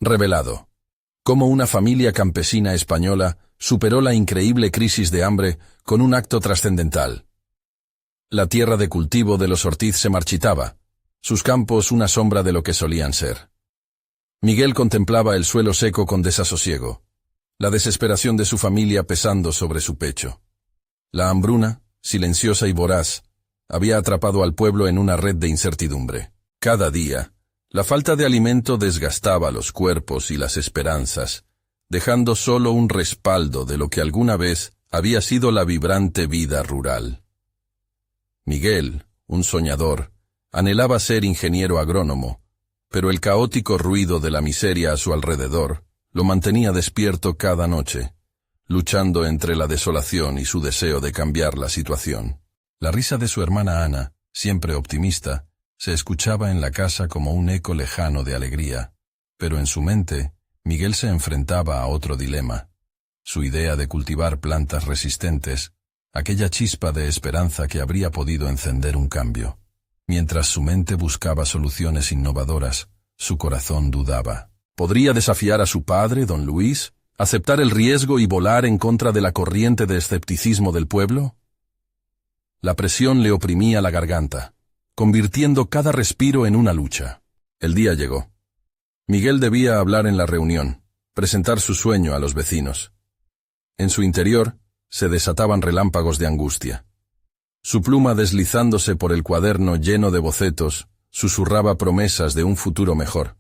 Revelado. Cómo una familia campesina española superó la increíble crisis de hambre con un acto trascendental. La tierra de cultivo de los Ortiz se marchitaba, sus campos una sombra de lo que solían ser. Miguel contemplaba el suelo seco con desasosiego, la desesperación de su familia pesando sobre su pecho. La hambruna, silenciosa y voraz, había atrapado al pueblo en una red de incertidumbre. Cada día, la falta de alimento desgastaba los cuerpos y las esperanzas, dejando solo un respaldo de lo que alguna vez había sido la vibrante vida rural. Miguel, un soñador, anhelaba ser ingeniero agrónomo, pero el caótico ruido de la miseria a su alrededor lo mantenía despierto cada noche, luchando entre la desolación y su deseo de cambiar la situación. La risa de su hermana Ana, siempre optimista, se escuchaba en la casa como un eco lejano de alegría, pero en su mente, Miguel se enfrentaba a otro dilema. Su idea de cultivar plantas resistentes, aquella chispa de esperanza que habría podido encender un cambio. Mientras su mente buscaba soluciones innovadoras, su corazón dudaba. ¿Podría desafiar a su padre, don Luis, aceptar el riesgo y volar en contra de la corriente de escepticismo del pueblo? La presión le oprimía la garganta, convirtiendo cada respiro en una lucha. El día llegó. Miguel debía hablar en la reunión, presentar su sueño a los vecinos. En su interior se desataban relámpagos de angustia. Su pluma deslizándose por el cuaderno lleno de bocetos, susurraba promesas de un futuro mejor.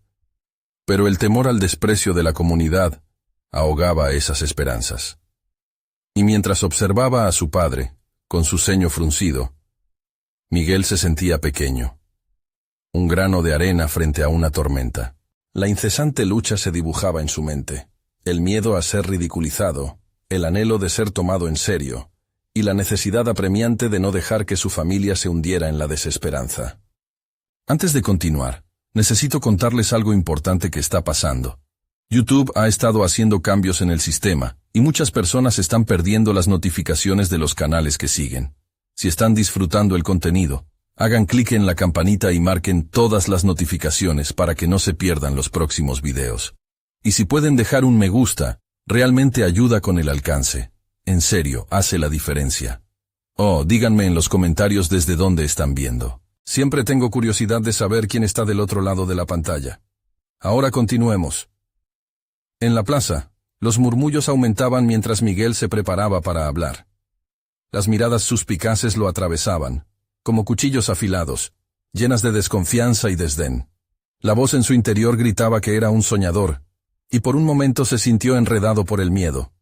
Pero el temor al desprecio de la comunidad ahogaba esas esperanzas. Y mientras observaba a su padre, con su ceño fruncido, Miguel se sentía pequeño. Un grano de arena frente a una tormenta. La incesante lucha se dibujaba en su mente. El miedo a ser ridiculizado, el anhelo de ser tomado en serio, y la necesidad apremiante de no dejar que su familia se hundiera en la desesperanza. Antes de continuar, necesito contarles algo importante que está pasando. YouTube ha estado haciendo cambios en el sistema, y muchas personas están perdiendo las notificaciones de los canales que siguen. Si están disfrutando el contenido, hagan clic en la campanita y marquen todas las notificaciones para que no se pierdan los próximos videos. Y si pueden dejar un me gusta, realmente ayuda con el alcance. En serio, hace la diferencia. Oh, díganme en los comentarios desde dónde están viendo. Siempre tengo curiosidad de saber quién está del otro lado de la pantalla. Ahora continuemos. En la plaza, los murmullos aumentaban mientras Miguel se preparaba para hablar. Las miradas suspicaces lo atravesaban, como cuchillos afilados, llenas de desconfianza y desdén. La voz en su interior gritaba que era un soñador, y por un momento se sintió enredado por el miedo.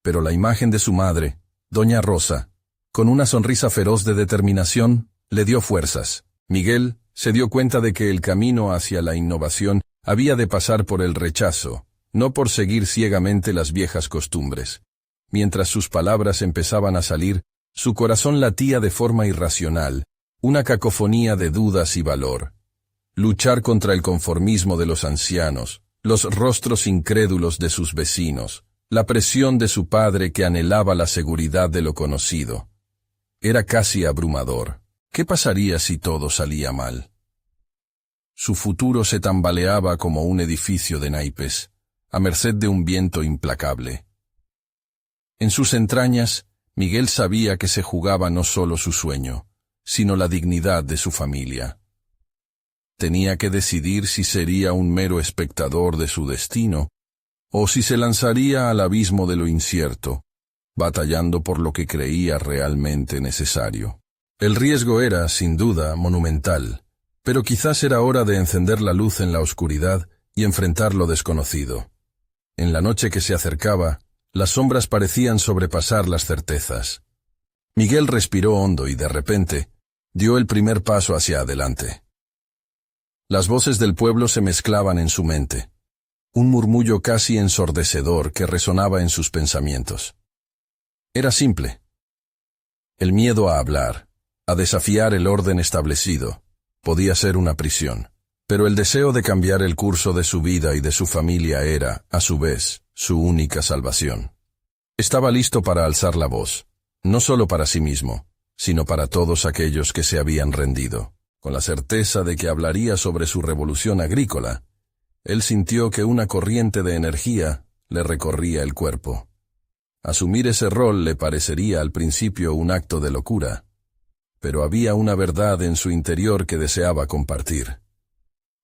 Pero la imagen de su madre, doña Rosa, con una sonrisa feroz de determinación, le dio fuerzas. Miguel se dio cuenta de que el camino hacia la innovación había de pasar por el rechazo, no por seguir ciegamente las viejas costumbres. Mientras sus palabras empezaban a salir, su corazón latía de forma irracional, una cacofonía de dudas y valor. Luchar contra el conformismo de los ancianos, los rostros incrédulos de sus vecinos, la presión de su padre que anhelaba la seguridad de lo conocido. Era casi abrumador. ¿Qué pasaría si todo salía mal? Su futuro se tambaleaba como un edificio de naipes, a merced de un viento implacable. En sus entrañas, Miguel sabía que se jugaba no solo su sueño, sino la dignidad de su familia. Tenía que decidir si sería un mero espectador de su destino, o si se lanzaría al abismo de lo incierto, batallando por lo que creía realmente necesario. El riesgo era, sin duda, monumental, pero quizás era hora de encender la luz en la oscuridad y enfrentar lo desconocido. En la noche que se acercaba, las sombras parecían sobrepasar las certezas. Miguel respiró hondo y de repente, dio el primer paso hacia adelante. Las voces del pueblo se mezclaban en su mente, un murmullo casi ensordecedor que resonaba en sus pensamientos. Era simple. El miedo a hablar, a desafiar el orden establecido, podía ser una prisión, pero el deseo de cambiar el curso de su vida y de su familia era, a su vez, su única salvación. Estaba listo para alzar la voz, no solo para sí mismo, sino para todos aquellos que se habían rendido, con la certeza de que hablaría sobre su revolución agrícola, Él sintió que una corriente de energía le recorría el cuerpo. Asumir ese rol le parecería al principio un acto de locura, pero había una verdad en su interior que deseaba compartir.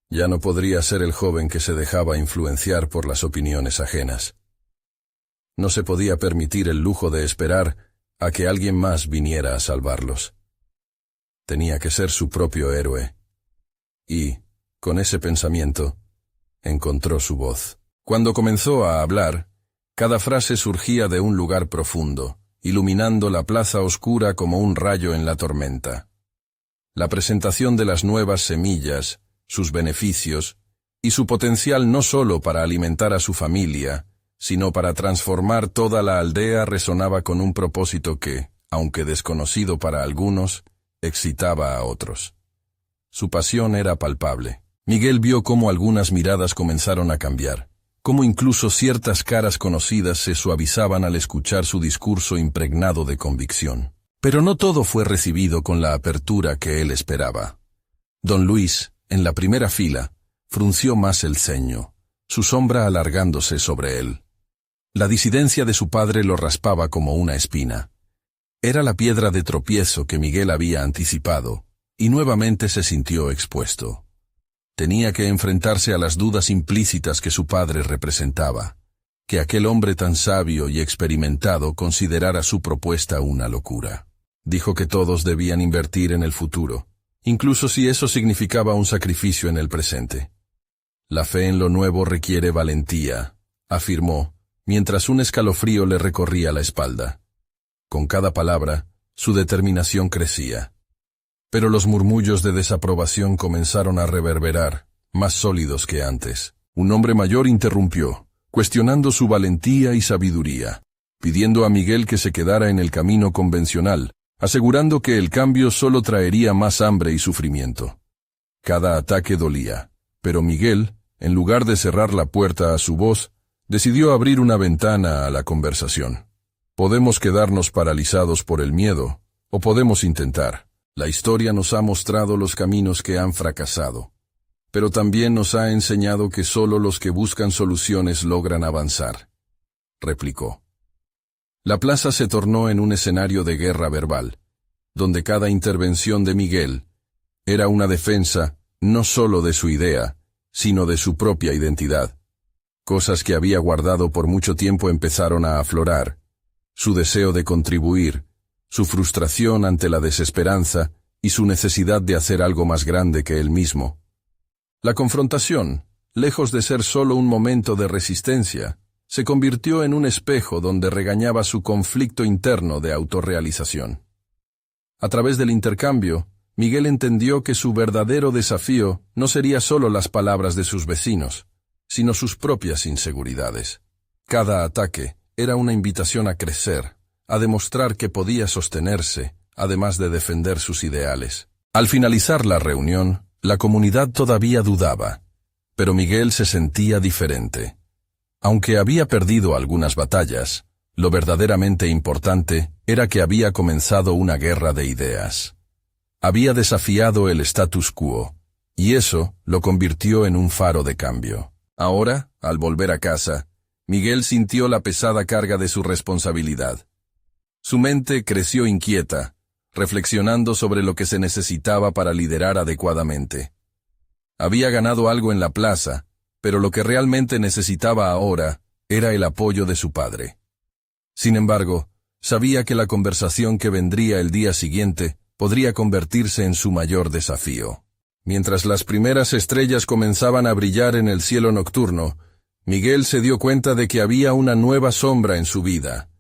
Ya no podría ser el joven que se dejaba influenciar por las opiniones ajenas. No se podía permitir el lujo de esperar a que alguien más viniera a salvarlos. Tenía que ser su propio héroe. Y, con ese pensamiento, encontró su voz. Cuando comenzó a hablar, cada frase surgía de un lugar profundo, iluminando la plaza oscura como un rayo en la tormenta. La presentación de las nuevas semillas, sus beneficios, y su potencial no solo para alimentar a su familia, sino para transformar toda la aldea resonaba con un propósito que, aunque desconocido para algunos, excitaba a otros. Su pasión era palpable. Miguel vio cómo algunas miradas comenzaron a cambiar, cómo incluso ciertas caras conocidas se suavizaban al escuchar su discurso impregnado de convicción. Pero no todo fue recibido con la apertura que él esperaba. Don Luis, en la primera fila, frunció más el ceño, su sombra alargándose sobre él. La disidencia de su padre lo raspaba como una espina. Era la piedra de tropiezo que Miguel había anticipado, y nuevamente se sintió expuesto. Tenía que enfrentarse a las dudas implícitas que su padre representaba, que aquel hombre tan sabio y experimentado considerara su propuesta una locura. Dijo que todos debían invertir en el futuro, incluso si eso significaba un sacrificio en el presente. La fe en lo nuevo requiere valentía, afirmó, mientras un escalofrío le recorría la espalda. Con cada palabra, su determinación crecía. Pero los murmullos de desaprobación comenzaron a reverberar, más sólidos que antes. Un hombre mayor interrumpió, cuestionando su valentía y sabiduría, pidiendo a Miguel que se quedara en el camino convencional, asegurando que el cambio solo traería más hambre y sufrimiento. Cada ataque dolía, pero Miguel, en lugar de cerrar la puerta a su voz, decidió abrir una ventana a la conversación. Podemos quedarnos paralizados por el miedo, o podemos intentar. La historia nos ha mostrado los caminos que han fracasado, pero también nos ha enseñado que solo los que buscan soluciones logran avanzar, replicó. La plaza se tornó en un escenario de guerra verbal, donde cada intervención de Miguel era una defensa no solo de su idea, sino de su propia identidad. Cosas que había guardado por mucho tiempo empezaron a aflorar, su deseo de contribuir, su frustración ante la desesperanza y su necesidad de hacer algo más grande que él mismo. La confrontación, lejos de ser solo un momento de resistencia, se convirtió en un espejo donde regañaba su conflicto interno de autorrealización. A través del intercambio, Miguel entendió que su verdadero desafío no sería solo las palabras de sus vecinos, sino sus propias inseguridades. Cada ataque era una invitación a crecer, a demostrar que podía sostenerse, además de defender sus ideales. Al finalizar la reunión, la comunidad todavía dudaba, pero Miguel se sentía diferente. Aunque había perdido algunas batallas, lo verdaderamente importante era que había comenzado una guerra de ideas. Había desafiado el status quo, y eso lo convirtió en un faro de cambio. Ahora, al volver a casa, Miguel sintió la pesada carga de su responsabilidad. Su mente creció inquieta, reflexionando sobre lo que se necesitaba para liderar adecuadamente. Había ganado algo en la plaza, pero lo que realmente necesitaba ahora era el apoyo de su padre. Sin embargo, sabía que la conversación que vendría el día siguiente podría convertirse en su mayor desafío. Mientras las primeras estrellas comenzaban a brillar en el cielo nocturno, Miguel se dio cuenta de que había una nueva sombra en su vida.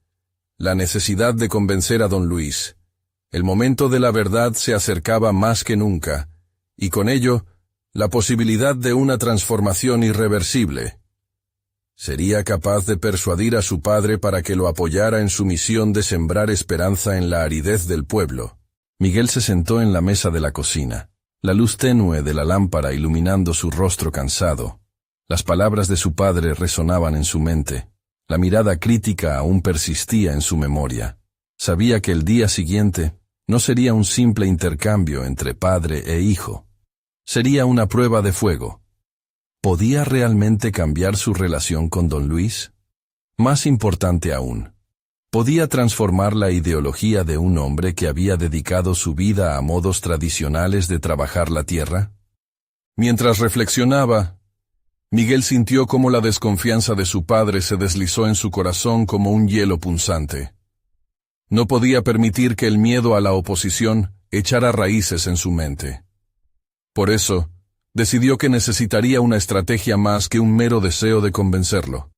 La necesidad de convencer a don Luis. El momento de la verdad se acercaba más que nunca, y con ello, la posibilidad de una transformación irreversible. ¿Sería capaz de persuadir a su padre para que lo apoyara en su misión de sembrar esperanza en la aridez del pueblo? Miguel se sentó en la mesa de la cocina, la luz tenue de la lámpara iluminando su rostro cansado. Las palabras de su padre resonaban en su mente. La mirada crítica aún persistía en su memoria. Sabía que el día siguiente no sería un simple intercambio entre padre e hijo. Sería una prueba de fuego. ¿Podía realmente cambiar su relación con don Luis? Más importante aún, ¿podía transformar la ideología de un hombre que había dedicado su vida a modos tradicionales de trabajar la tierra? Mientras reflexionaba, Miguel sintió cómo la desconfianza de su padre se deslizó en su corazón como un hielo punzante. No podía permitir que el miedo a la oposición echara raíces en su mente. Por eso, decidió que necesitaría una estrategia más que un mero deseo de convencerlo.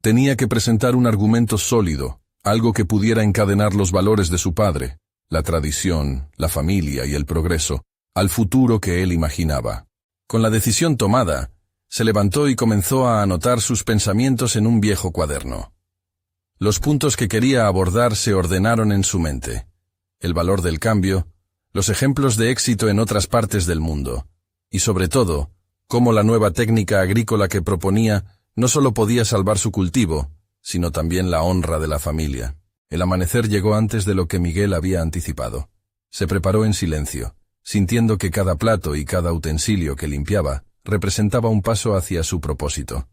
Tenía que presentar un argumento sólido, algo que pudiera encadenar los valores de su padre, la tradición, la familia y el progreso, al futuro que él imaginaba. Con la decisión tomada, se levantó y comenzó a anotar sus pensamientos en un viejo cuaderno. Los puntos que quería abordar se ordenaron en su mente: el valor del cambio, los ejemplos de éxito en otras partes del mundo, y sobre todo, cómo la nueva técnica agrícola que proponía no solo podía salvar su cultivo, sino también la honra de la familia. El amanecer llegó antes de lo que Miguel había anticipado. Se preparó en silencio, sintiendo que cada plato y cada utensilio que limpiaba representaba un paso hacia su propósito.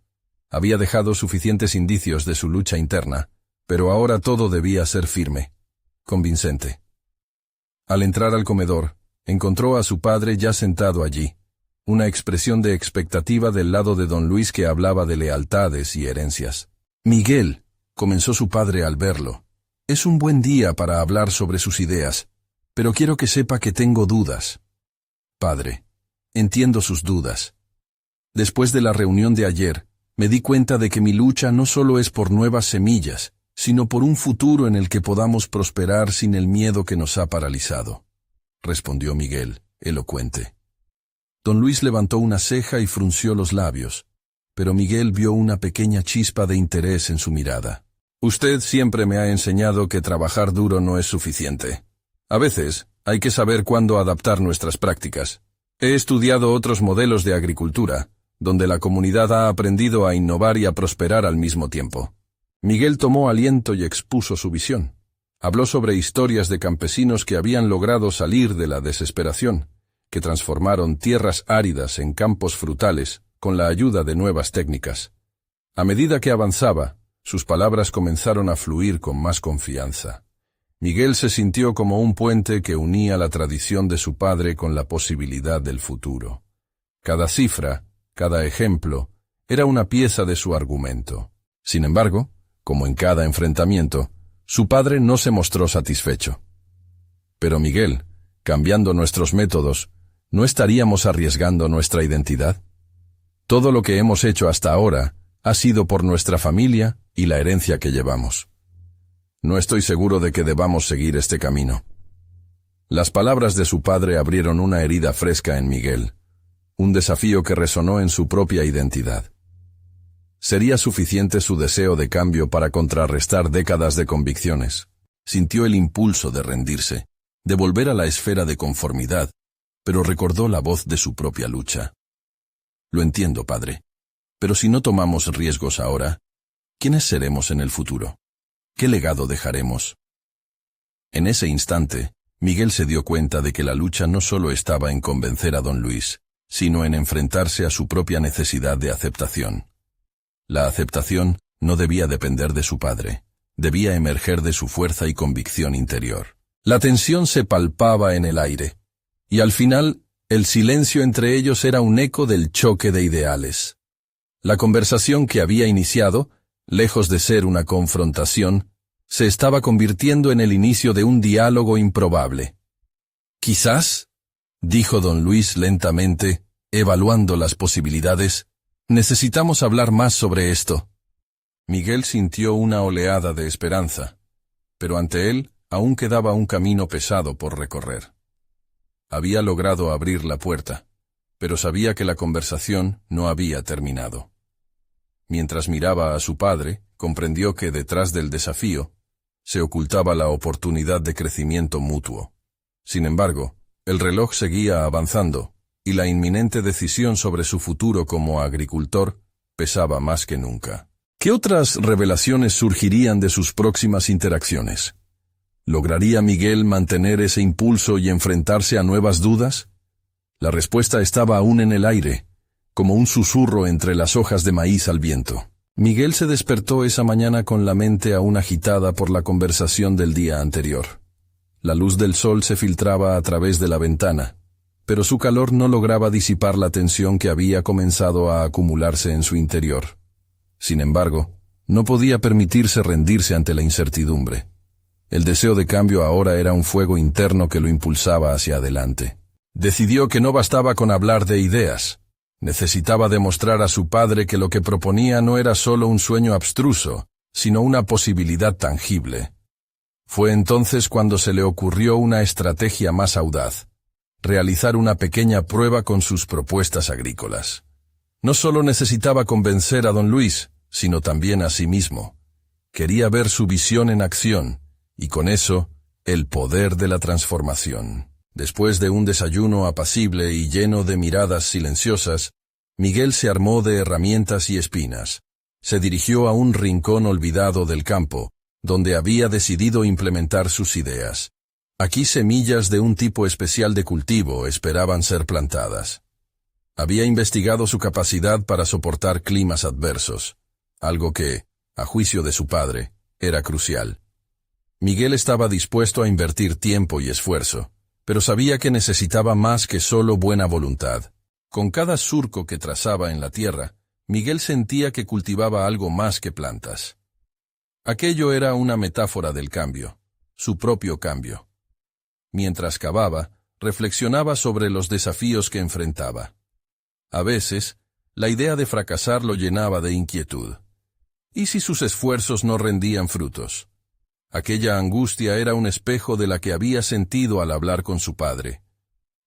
Había dejado suficientes indicios de su lucha interna, pero ahora todo debía ser firme, convincente. Al entrar al comedor, encontró a su padre ya sentado allí, una expresión de expectativa del lado de don Luis que hablaba de lealtades y herencias. «Miguel», comenzó su padre al verlo, «es un buen día para hablar sobre sus ideas, pero quiero que sepa que tengo dudas». «Padre, entiendo sus dudas. Después de la reunión de ayer, me di cuenta de que mi lucha no solo es por nuevas semillas, sino por un futuro en el que podamos prosperar sin el miedo que nos ha paralizado», respondió Miguel, elocuente. Don Luis levantó una ceja y frunció los labios, pero Miguel vio una pequeña chispa de interés en su mirada. «Usted siempre me ha enseñado que trabajar duro no es suficiente. A veces, hay que saber cuándo adaptar nuestras prácticas. He estudiado otros modelos de agricultura, donde la comunidad ha aprendido a innovar y a prosperar al mismo tiempo». Miguel tomó aliento y expuso su visión. Habló sobre historias de campesinos que habían logrado salir de la desesperación, que transformaron tierras áridas en campos frutales con la ayuda de nuevas técnicas. A medida que avanzaba, sus palabras comenzaron a fluir con más confianza. Miguel se sintió como un puente que unía la tradición de su padre con la posibilidad del futuro. Cada cifra, cada ejemplo, era una pieza de su argumento. Sin embargo, como en cada enfrentamiento, su padre no se mostró satisfecho. «Pero Miguel, cambiando nuestros métodos, ¿no estaríamos arriesgando nuestra identidad? Todo lo que hemos hecho hasta ahora ha sido por nuestra familia y la herencia que llevamos. No estoy seguro de que debamos seguir este camino». Las palabras de su padre abrieron una herida fresca en Miguel, un desafío que resonó en su propia identidad. ¿Sería suficiente su deseo de cambio para contrarrestar décadas de convicciones? Sintió el impulso de rendirse, de volver a la esfera de conformidad, pero recordó la voz de su propia lucha. «Lo entiendo, padre, pero si no tomamos riesgos ahora, ¿quiénes seremos en el futuro? ¿Qué legado dejaremos?». En ese instante, Miguel se dio cuenta de que la lucha no solo estaba en convencer a don Luis, sino en enfrentarse a su propia necesidad de aceptación. La aceptación no debía depender de su padre, debía emerger de su fuerza y convicción interior. La tensión se palpaba en el aire, y al final, el silencio entre ellos era un eco del choque de ideales. La conversación que había iniciado, lejos de ser una confrontación, se estaba convirtiendo en el inicio de un diálogo improbable. «Quizás», dijo don Luis lentamente, evaluando las posibilidades, «necesitamos hablar más sobre esto». Miguel sintió una oleada de esperanza, pero ante él aún quedaba un camino pesado por recorrer. Había logrado abrir la puerta, pero sabía que la conversación no había terminado. Mientras miraba a su padre, comprendió que detrás del desafío se ocultaba la oportunidad de crecimiento mutuo. Sin embargo, el reloj seguía avanzando, y la inminente decisión sobre su futuro como agricultor pesaba más que nunca. ¿Qué otras revelaciones surgirían de sus próximas interacciones? ¿Lograría Miguel mantener ese impulso y enfrentarse a nuevas dudas? La respuesta estaba aún en el aire, como un susurro entre las hojas de maíz al viento. Miguel se despertó esa mañana con la mente aún agitada por la conversación del día anterior. La luz del sol se filtraba a través de la ventana, pero su calor no lograba disipar la tensión que había comenzado a acumularse en su interior. Sin embargo, no podía permitirse rendirse ante la incertidumbre. El deseo de cambio ahora era un fuego interno que lo impulsaba hacia adelante. Decidió que no bastaba con hablar de ideas. Necesitaba demostrar a su padre que lo que proponía no era solo un sueño abstruso, sino una posibilidad tangible. Fue entonces cuando se le ocurrió una estrategia más audaz: realizar una pequeña prueba con sus propuestas agrícolas. No solo necesitaba convencer a don Luis, sino también a sí mismo. Quería ver su visión en acción, y con eso, el poder de la transformación. Después de un desayuno apacible y lleno de miradas silenciosas, Miguel se armó de herramientas y espinas. Se dirigió a un rincón olvidado del campo, donde había decidido implementar sus ideas. Aquí semillas de un tipo especial de cultivo esperaban ser plantadas. Había investigado su capacidad para soportar climas adversos, algo que, a juicio de su padre, era crucial. Miguel estaba dispuesto a invertir tiempo y esfuerzo, pero sabía que necesitaba más que solo buena voluntad. Con cada surco que trazaba en la tierra, Miguel sentía que cultivaba algo más que plantas. Aquello era una metáfora del cambio, su propio cambio. Mientras cavaba, reflexionaba sobre los desafíos que enfrentaba. A veces, la idea de fracasar lo llenaba de inquietud. ¿Y si sus esfuerzos no rendían frutos? Aquella angustia era un espejo de la que había sentido al hablar con su padre.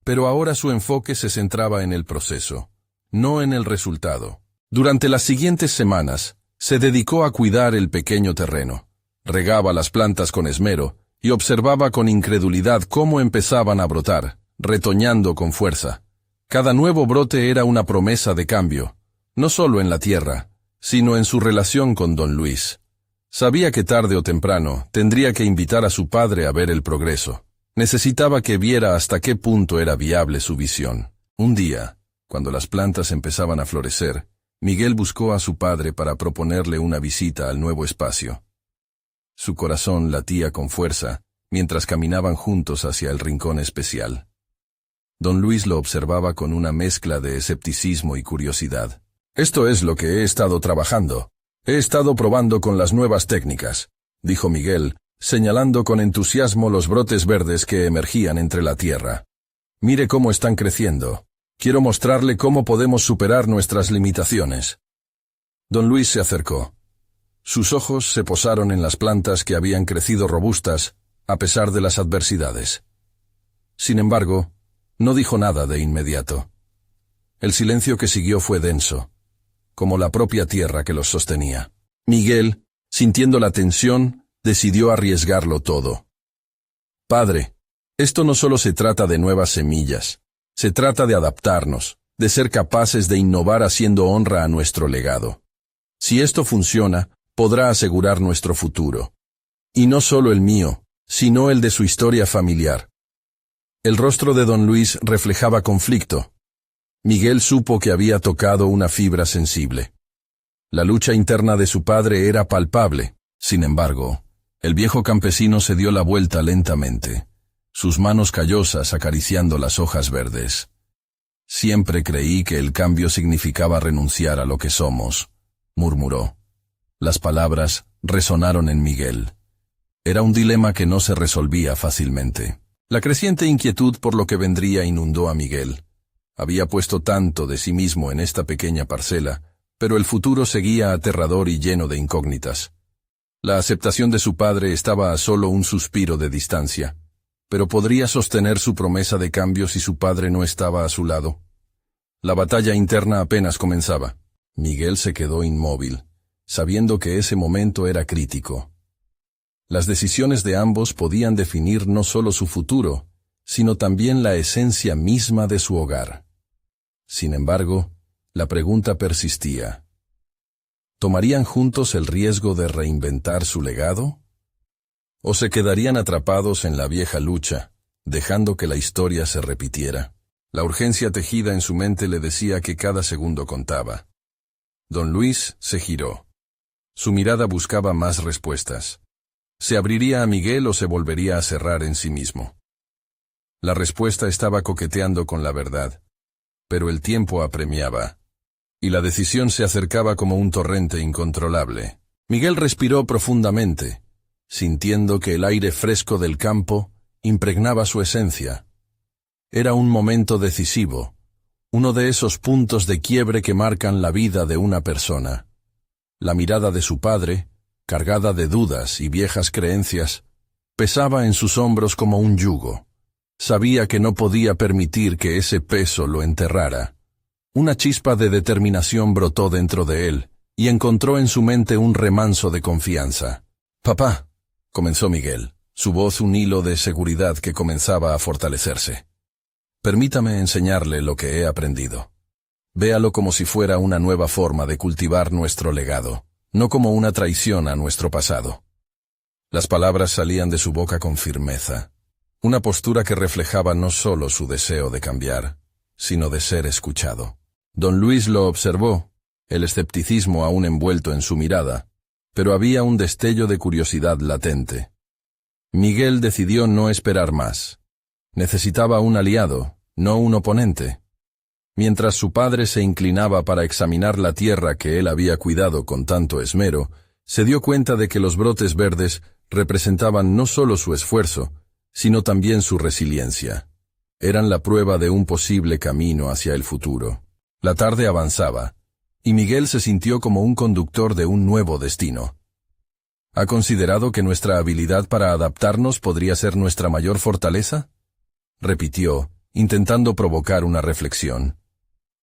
Pero ahora su enfoque se centraba en el proceso, no en el resultado. Durante las siguientes semanas, se dedicó a cuidar el pequeño terreno. Regaba las plantas con esmero y observaba con incredulidad cómo empezaban a brotar, retoñando con fuerza. Cada nuevo brote era una promesa de cambio, no solo en la tierra, sino en su relación con don Luis. Sabía que tarde o temprano tendría que invitar a su padre a ver el progreso. Necesitaba que viera hasta qué punto era viable su visión. Un día, cuando las plantas empezaban a florecer, Miguel buscó a su padre para proponerle una visita al nuevo espacio. Su corazón latía con fuerza mientras caminaban juntos hacia el rincón especial. Don Luis lo observaba con una mezcla de escepticismo y curiosidad. «Esto es lo que he estado trabajando. He estado probando con las nuevas técnicas», dijo Miguel, señalando con entusiasmo los brotes verdes que emergían entre la tierra. «Mire cómo están creciendo. Quiero mostrarle cómo podemos superar nuestras limitaciones». Don Luis se acercó. Sus ojos se posaron en las plantas que habían crecido robustas, a pesar de las adversidades. Sin embargo, no dijo nada de inmediato. El silencio que siguió fue denso, como la propia tierra que los sostenía. Miguel, sintiendo la tensión, decidió arriesgarlo todo. «Padre, esto no solo se trata de nuevas semillas, se trata de adaptarnos, de ser capaces de innovar haciendo honra a nuestro legado. Si esto funciona, podrá asegurar nuestro futuro. Y no solo el mío, sino el de su historia familiar». El rostro de don Luis reflejaba conflicto. Miguel supo que había tocado una fibra sensible. La lucha interna de su padre era palpable. Sin embargo, el viejo campesino se dio la vuelta lentamente, sus manos callosas acariciando las hojas verdes. «Siempre creí que el cambio significaba renunciar a lo que somos», murmuró. Las palabras resonaron en Miguel. Era un dilema que no se resolvía fácilmente. La creciente inquietud por lo que vendría inundó a Miguel. Había puesto tanto de sí mismo en esta pequeña parcela, pero el futuro seguía aterrador y lleno de incógnitas. La aceptación de su padre estaba a solo un suspiro de distancia, pero ¿podría sostener su promesa de cambio si su padre no estaba a su lado? La batalla interna apenas comenzaba. Miguel se quedó inmóvil, sabiendo que ese momento era crítico. Las decisiones de ambos podían definir no solo su futuro, sino también la esencia misma de su hogar. Sin embargo, la pregunta persistía. ¿Tomarían juntos el riesgo de reinventar su legado? ¿O se quedarían atrapados en la vieja lucha, dejando que la historia se repitiera? La urgencia tejida en su mente le decía que cada segundo contaba. Don Luis se giró. Su mirada buscaba más respuestas. ¿Se abriría a Miguel o se volvería a cerrar en sí mismo? La respuesta estaba coqueteando con la verdad, pero el tiempo apremiaba, y la decisión se acercaba como un torrente incontrolable. Miguel respiró profundamente, sintiendo que el aire fresco del campo impregnaba su esencia. Era un momento decisivo, uno de esos puntos de quiebre que marcan la vida de una persona. La mirada de su padre, cargada de dudas y viejas creencias, pesaba en sus hombros como un yugo. Sabía que no podía permitir que ese peso lo enterrara. Una chispa de determinación brotó dentro de él, y encontró en su mente un remanso de confianza. «Papá», comenzó Miguel, su voz un hilo de seguridad que comenzaba a fortalecerse. «Permítame enseñarle lo que he aprendido. Véalo como si fuera una nueva forma de cultivar nuestro legado, no como una traición a nuestro pasado». Las palabras salían de su boca con firmeza, una postura que reflejaba no solo su deseo de cambiar, sino de ser escuchado. Don Luis lo observó, el escepticismo aún envuelto en su mirada, pero había un destello de curiosidad latente. Miguel decidió no esperar más. Necesitaba un aliado, no un oponente. Mientras su padre se inclinaba para examinar la tierra que él había cuidado con tanto esmero, se dio cuenta de que los brotes verdes representaban no solo su esfuerzo, sino también su resiliencia. Eran la prueba de un posible camino hacia el futuro. La tarde avanzaba, y Miguel se sintió como un conductor de un nuevo destino. ¿Ha considerado que nuestra habilidad para adaptarnos podría ser nuestra mayor fortaleza?, repitió, intentando provocar una reflexión.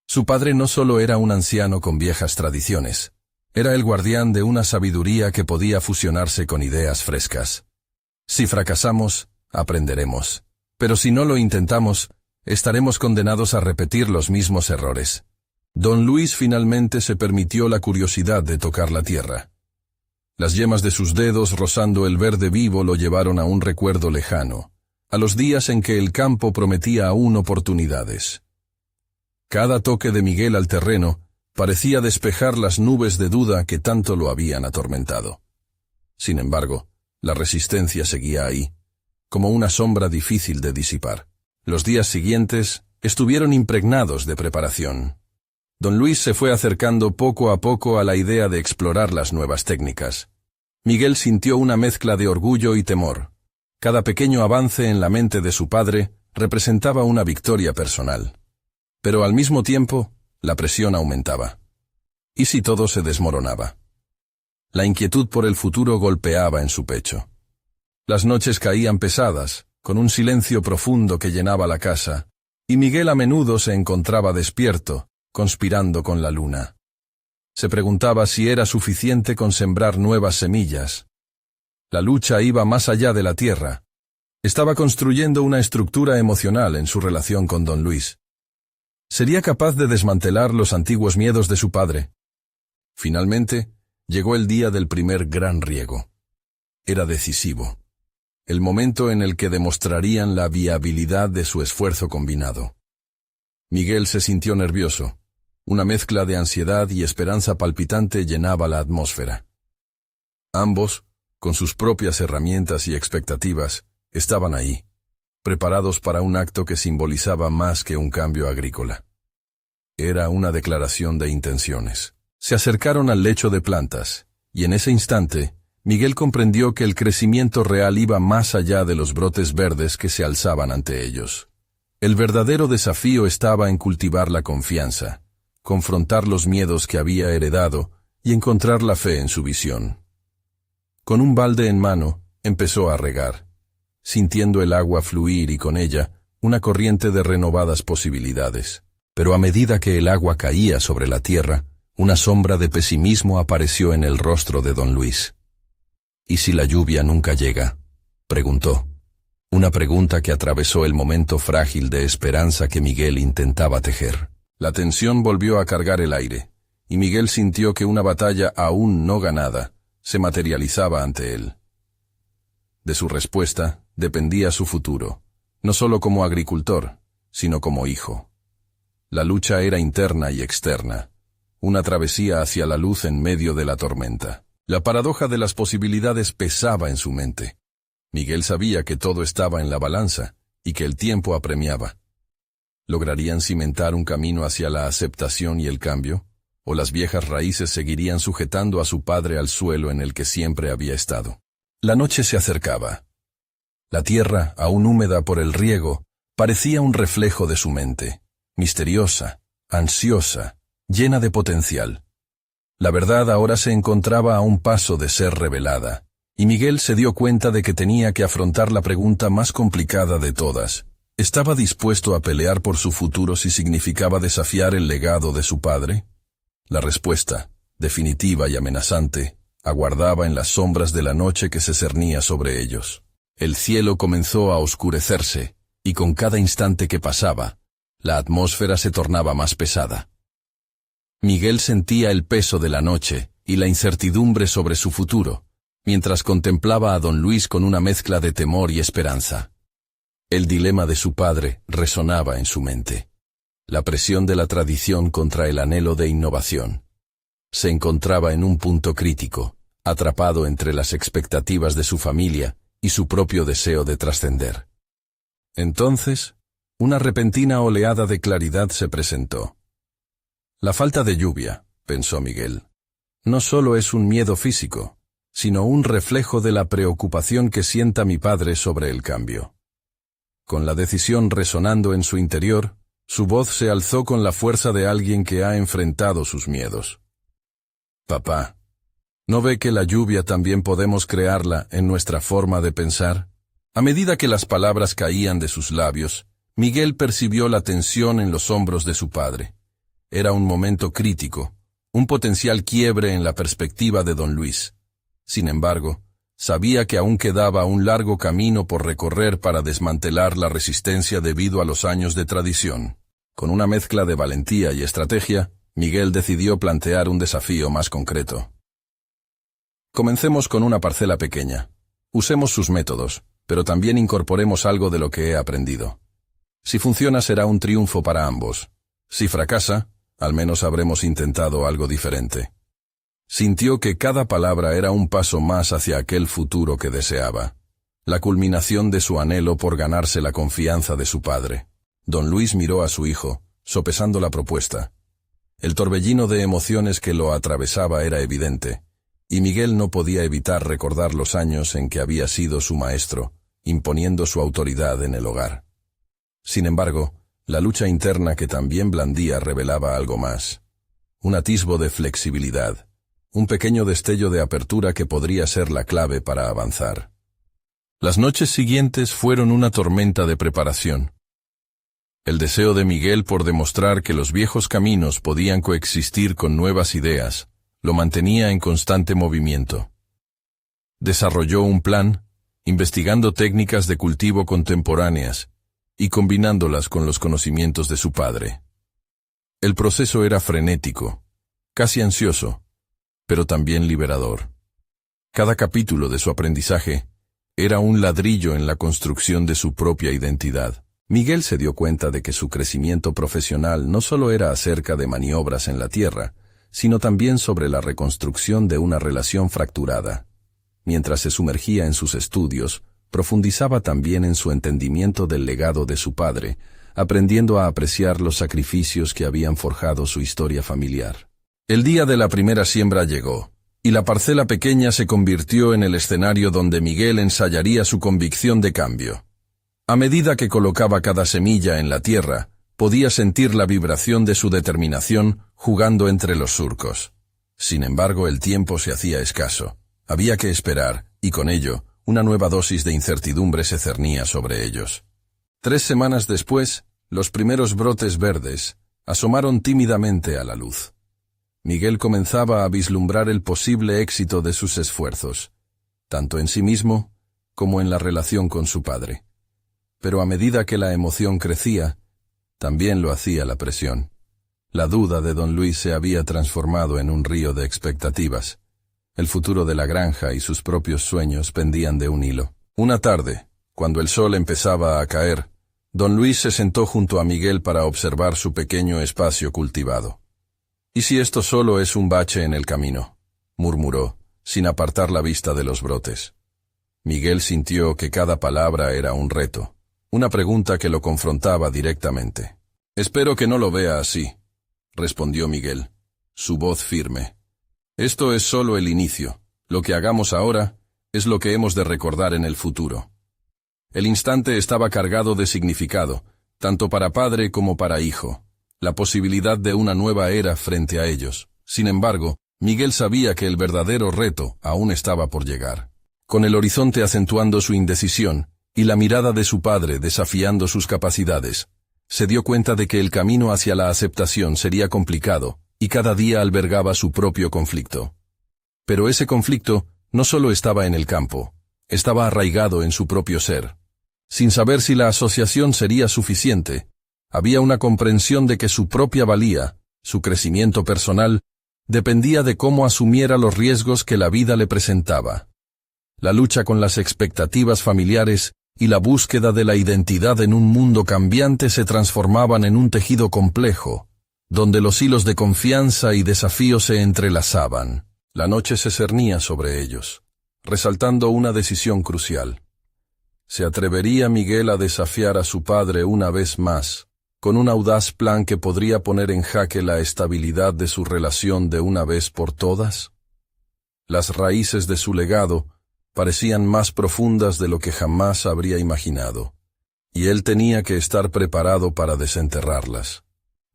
Su padre no solo era un anciano con viejas tradiciones, era el guardián de una sabiduría que podía fusionarse con ideas frescas. Si fracasamos, aprenderemos, pero si no lo intentamos, estaremos condenados a repetir los mismos errores. Don Luis finalmente se permitió la curiosidad de tocar la tierra. Las yemas de sus dedos rozando el verde vivo lo llevaron a un recuerdo lejano, a los días en que el campo prometía aún oportunidades. Cada toque de Miguel al terreno parecía despejar las nubes de duda que tanto lo habían atormentado. Sin embargo, la resistencia seguía ahí, como una sombra difícil de disipar. Los días siguientes estuvieron impregnados de preparación. Don Luis se fue acercando poco a poco a la idea de explorar las nuevas técnicas. Miguel sintió una mezcla de orgullo y temor. Cada pequeño avance en la mente de su padre representaba una victoria personal. Pero al mismo tiempo, la presión aumentaba. ¿Y si todo se desmoronaba? La inquietud por el futuro golpeaba en su pecho. Las noches caían pesadas, con un silencio profundo que llenaba la casa, y Miguel a menudo se encontraba despierto, conspirando con la luna. Se preguntaba si era suficiente con sembrar nuevas semillas. La lucha iba más allá de la tierra. Estaba construyendo una estructura emocional en su relación con Don Luis. ¿Sería capaz de desmantelar los antiguos miedos de su padre? Finalmente, llegó el día del primer gran riego. Era decisivo. El momento en el que demostrarían la viabilidad de su esfuerzo combinado. Miguel se sintió nervioso. Una mezcla de ansiedad y esperanza palpitante llenaba la atmósfera. Ambos, con sus propias herramientas y expectativas, estaban ahí, preparados para un acto que simbolizaba más que un cambio agrícola. Era una declaración de intenciones. Se acercaron al lecho de plantas, y en ese instante, Miguel comprendió que el crecimiento real iba más allá de los brotes verdes que se alzaban ante ellos. El verdadero desafío estaba en cultivar la confianza, confrontar los miedos que había heredado y encontrar la fe en su visión. Con un balde en mano, empezó a regar, sintiendo el agua fluir y con ella una corriente de renovadas posibilidades. Pero a medida que el agua caía sobre la tierra, una sombra de pesimismo apareció en el rostro de Don Luis. «¿Y si la lluvia nunca llega?», preguntó. Una pregunta que atravesó el momento frágil de esperanza que Miguel intentaba tejer. La tensión volvió a cargar el aire, y Miguel sintió que una batalla aún no ganada se materializaba ante él. De su respuesta dependía su futuro, no solo como agricultor, sino como hijo. La lucha era interna y externa, una travesía hacia la luz en medio de la tormenta. La paradoja de las posibilidades pesaba en su mente. Miguel sabía que todo estaba en la balanza y que el tiempo apremiaba. ¿Lograrían cimentar un camino hacia la aceptación y el cambio? ¿O las viejas raíces seguirían sujetando a su padre al suelo en el que siempre había estado? La noche se acercaba. La tierra, aún húmeda por el riego, parecía un reflejo de su mente, misteriosa, ansiosa, llena de potencial. La verdad ahora se encontraba a un paso de ser revelada, y Miguel se dio cuenta de que tenía que afrontar la pregunta más complicada de todas. ¿Estaba dispuesto a pelear por su futuro si significaba desafiar el legado de su padre? La respuesta, definitiva y amenazante, aguardaba en las sombras de la noche que se cernía sobre ellos. El cielo comenzó a oscurecerse, y con cada instante que pasaba, la atmósfera se tornaba más pesada. Miguel sentía el peso de la noche y la incertidumbre sobre su futuro, mientras contemplaba a don Luis con una mezcla de temor y esperanza. El dilema de su padre resonaba en su mente. La presión de la tradición contra el anhelo de innovación. Se encontraba en un punto crítico, atrapado entre las expectativas de su familia y su propio deseo de trascender. Entonces, una repentina oleada de claridad se presentó. La falta de lluvia, pensó Miguel, no solo es un miedo físico, sino un reflejo de la preocupación que sienta mi padre sobre el cambio. Con la decisión resonando en su interior, su voz se alzó con la fuerza de alguien que ha enfrentado sus miedos. Papá, ¿no ve que la lluvia también podemos crearla en nuestra forma de pensar? A medida que las palabras caían de sus labios, Miguel percibió la tensión en los hombros de su padre. Era un momento crítico, un potencial quiebre en la perspectiva de don Luis. Sin embargo, sabía que aún quedaba un largo camino por recorrer para desmantelar la resistencia debido a los años de tradición. Con una mezcla de valentía y estrategia, Miguel decidió plantear un desafío más concreto. Comencemos con una parcela pequeña. Usemos sus métodos, pero también incorporemos algo de lo que he aprendido. Si funciona será un triunfo para ambos. Si fracasa, al menos habremos intentado algo diferente. Sintió que cada palabra era un paso más hacia aquel futuro que deseaba, la culminación de su anhelo por ganarse la confianza de su padre. Don Luis miró a su hijo, sopesando la propuesta. El torbellino de emociones que lo atravesaba era evidente, y Miguel no podía evitar recordar los años en que había sido su maestro, imponiendo su autoridad en el hogar. Sin embargo, la lucha interna que también blandía revelaba algo más. Un atisbo de flexibilidad, un pequeño destello de apertura que podría ser la clave para avanzar. Las noches siguientes fueron una tormenta de preparación. El deseo de Miguel por demostrar que los viejos caminos podían coexistir con nuevas ideas, lo mantenía en constante movimiento. Desarrolló un plan, investigando técnicas de cultivo contemporáneas, y combinándolas con los conocimientos de su padre. El proceso era frenético, casi ansioso, pero también liberador. Cada capítulo de su aprendizaje era un ladrillo en la construcción de su propia identidad. Miguel se dio cuenta de que su crecimiento profesional no solo era acerca de maniobras en la tierra, sino también sobre la reconstrucción de una relación fracturada. Mientras se sumergía en sus estudios, profundizaba también en su entendimiento del legado de su padre, aprendiendo a apreciar los sacrificios que habían forjado su historia familiar. El día de la primera siembra llegó, y la parcela pequeña se convirtió en el escenario donde Miguel ensayaría su convicción de cambio. A medida que colocaba cada semilla en la tierra, podía sentir la vibración de su determinación jugando entre los surcos. Sin embargo, el tiempo se hacía escaso. Había que esperar, y con ello, una nueva dosis de incertidumbre se cernía sobre ellos. 3 semanas después, los primeros brotes verdes asomaron tímidamente a la luz. Miguel comenzaba a vislumbrar el posible éxito de sus esfuerzos, tanto en sí mismo como en la relación con su padre. Pero a medida que la emoción crecía, también lo hacía la presión. La duda de don Luis se había transformado en un río de expectativas. El futuro de la granja y sus propios sueños pendían de un hilo. Una tarde, cuando el sol empezaba a caer, Don Luis se sentó junto a Miguel para observar su pequeño espacio cultivado. «¿Y si esto solo es un bache en el camino?», murmuró, sin apartar la vista de los brotes. Miguel sintió que cada palabra era un reto, una pregunta que lo confrontaba directamente. «Espero que no lo vea así», respondió Miguel, su voz firme. «Esto es solo el inicio. Lo que hagamos ahora es lo que hemos de recordar en el futuro». El instante estaba cargado de significado, tanto para padre como para hijo, la posibilidad de una nueva era frente a ellos. Sin embargo, Miguel sabía que el verdadero reto aún estaba por llegar. Con el horizonte acentuando su indecisión y la mirada de su padre desafiando sus capacidades, se dio cuenta de que el camino hacia la aceptación sería complicado y cada día albergaba su propio conflicto. Pero ese conflicto no solo estaba en el campo, estaba arraigado en su propio ser. Sin saber si la asociación sería suficiente, había una comprensión de que su propia valía, su crecimiento personal, dependía de cómo asumiera los riesgos que la vida le presentaba. La lucha con las expectativas familiares y la búsqueda de la identidad en un mundo cambiante se transformaban en un tejido complejo, donde los hilos de confianza y desafío se entrelazaban. La noche se cernía sobre ellos, resaltando una decisión crucial. ¿Se atrevería Miguel a desafiar a su padre una vez más, con un audaz plan que podría poner en jaque la estabilidad de su relación de una vez por todas? Las raíces de su legado parecían más profundas de lo que jamás habría imaginado, y él tenía que estar preparado para desenterrarlas.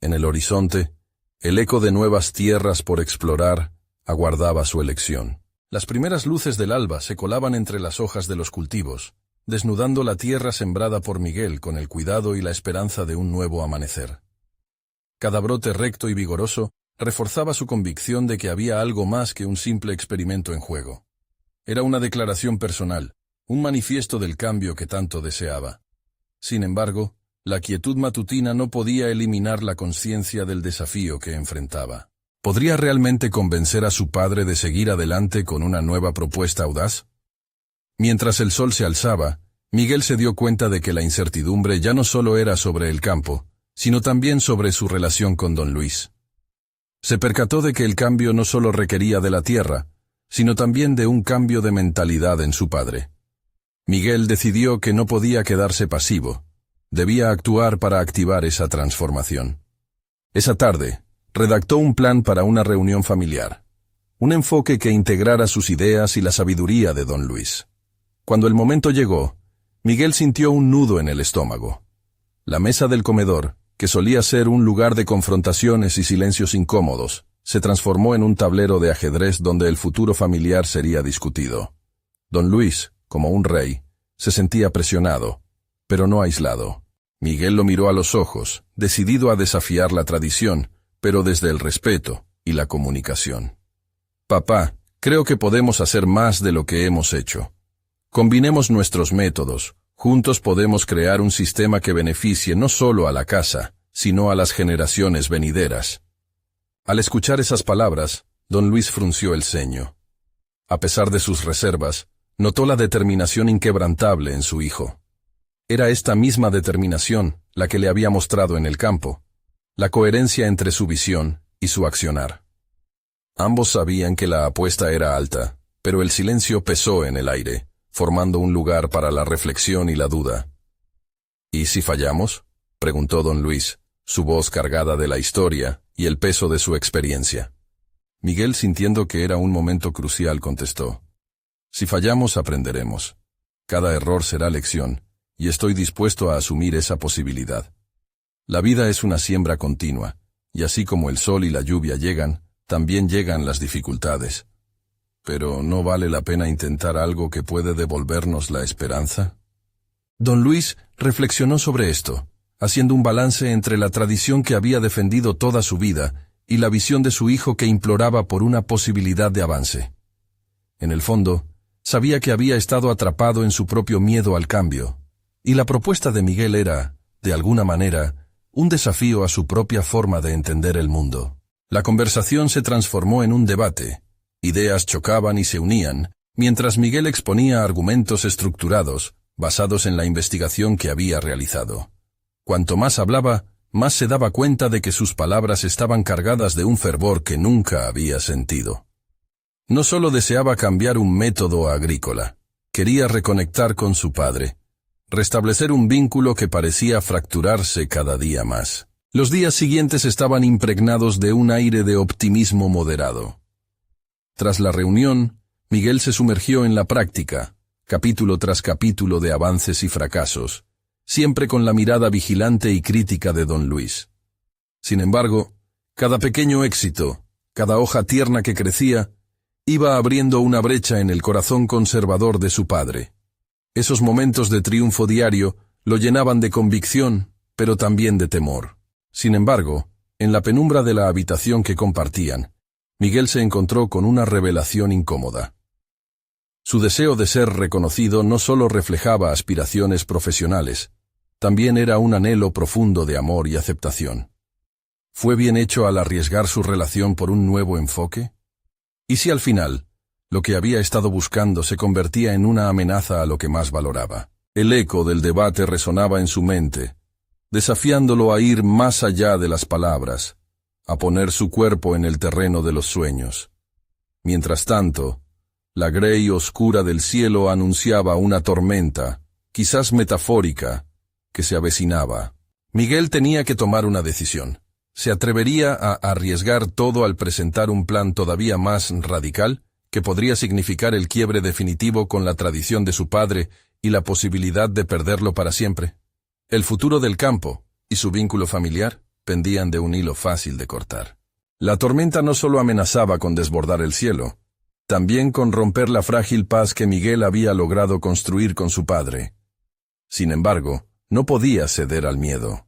En el horizonte, el eco de nuevas tierras por explorar aguardaba su elección. Las primeras luces del alba se colaban entre las hojas de los cultivos, desnudando la tierra sembrada por Miguel con el cuidado y la esperanza de un nuevo amanecer. Cada brote recto y vigoroso reforzaba su convicción de que había algo más que un simple experimento en juego. Era una declaración personal, un manifiesto del cambio que tanto deseaba. Sin embargo, la quietud matutina no podía eliminar la conciencia del desafío que enfrentaba. ¿Podría realmente convencer a su padre de seguir adelante con una nueva propuesta audaz? Mientras el sol se alzaba, Miguel se dio cuenta de que la incertidumbre ya no solo era sobre el campo, sino también sobre su relación con don Luis. Se percató de que el cambio no solo requería de la tierra, sino también de un cambio de mentalidad en su padre. Miguel decidió que no podía quedarse pasivo, debía actuar para activar esa transformación. Esa tarde, redactó un plan para una reunión familiar, un enfoque que integrara sus ideas y la sabiduría de don Luis. Cuando el momento llegó, Miguel sintió un nudo en el estómago. La mesa del comedor, que solía ser un lugar de confrontaciones y silencios incómodos, se transformó en un tablero de ajedrez donde el futuro familiar sería discutido. Don Luis, como un rey, se sentía presionado, pero no aislado. Miguel lo miró a los ojos, decidido a desafiar la tradición, pero desde el respeto y la comunicación. «Papá, creo que podemos hacer más de lo que hemos hecho. Combinemos nuestros métodos, juntos podemos crear un sistema que beneficie no solo a la casa, sino a las generaciones venideras». Al escuchar esas palabras, don Luis frunció el ceño. A pesar de sus reservas, notó la determinación inquebrantable en su hijo. Era esta misma determinación la que le había mostrado en el campo, la coherencia entre su visión y su accionar. Ambos sabían que la apuesta era alta, pero el silencio pesó en el aire, formando un lugar para la reflexión y la duda. «¿Y si fallamos?», preguntó don Luis, su voz cargada de la historia y el peso de su experiencia. Miguel, sintiendo que era un momento crucial, contestó: «Si fallamos, aprenderemos. Cada error será lección, y estoy dispuesto a asumir esa posibilidad. La vida es una siembra continua, y así como el sol y la lluvia llegan, también llegan las dificultades. Pero ¿no vale la pena intentar algo que puede devolvernos la esperanza?». Don Luis reflexionó sobre esto, haciendo un balance entre la tradición que había defendido toda su vida y la visión de su hijo que imploraba por una posibilidad de avance. En el fondo, sabía que había estado atrapado en su propio miedo al cambio, y la propuesta de Miguel era, de alguna manera, un desafío a su propia forma de entender el mundo. La conversación se transformó en un debate. Ideas chocaban y se unían, mientras Miguel exponía argumentos estructurados, basados en la investigación que había realizado. Cuanto más hablaba, más se daba cuenta de que sus palabras estaban cargadas de un fervor que nunca había sentido. No solo deseaba cambiar un método agrícola, quería reconectar con su padre, restablecer un vínculo que parecía fracturarse cada día más. Los días siguientes estaban impregnados de un aire de optimismo moderado. Tras la reunión, Miguel se sumergió en la práctica, capítulo tras capítulo de avances y fracasos, siempre con la mirada vigilante y crítica de don Luis. Sin embargo, cada pequeño éxito, cada hoja tierna que crecía, iba abriendo una brecha en el corazón conservador de su padre. Esos momentos de triunfo diario lo llenaban de convicción, pero también de temor. Sin embargo, en la penumbra de la habitación que compartían, Miguel se encontró con una revelación incómoda. Su deseo de ser reconocido no solo reflejaba aspiraciones profesionales, también era un anhelo profundo de amor y aceptación. ¿Fue bien hecho al arriesgar su relación por un nuevo enfoque? ¿Y si al final, lo que había estado buscando se convertía en una amenaza a lo que más valoraba? El eco del debate resonaba en su mente, desafiándolo a ir más allá de las palabras, a poner su cuerpo en el terreno de los sueños. Mientras tanto, la grey oscura del cielo anunciaba una tormenta, quizás metafórica, que se avecinaba. Miguel tenía que tomar una decisión. ¿Se atrevería a arriesgar todo al presentar un plan todavía más radical, que podría significar el quiebre definitivo con la tradición de su padre y la posibilidad de perderlo para siempre? El futuro del campo y su vínculo familiar pendían de un hilo fácil de cortar. La tormenta no solo amenazaba con desbordar el cielo, también con romper la frágil paz que Miguel había logrado construir con su padre. Sin embargo, no podía ceder al miedo.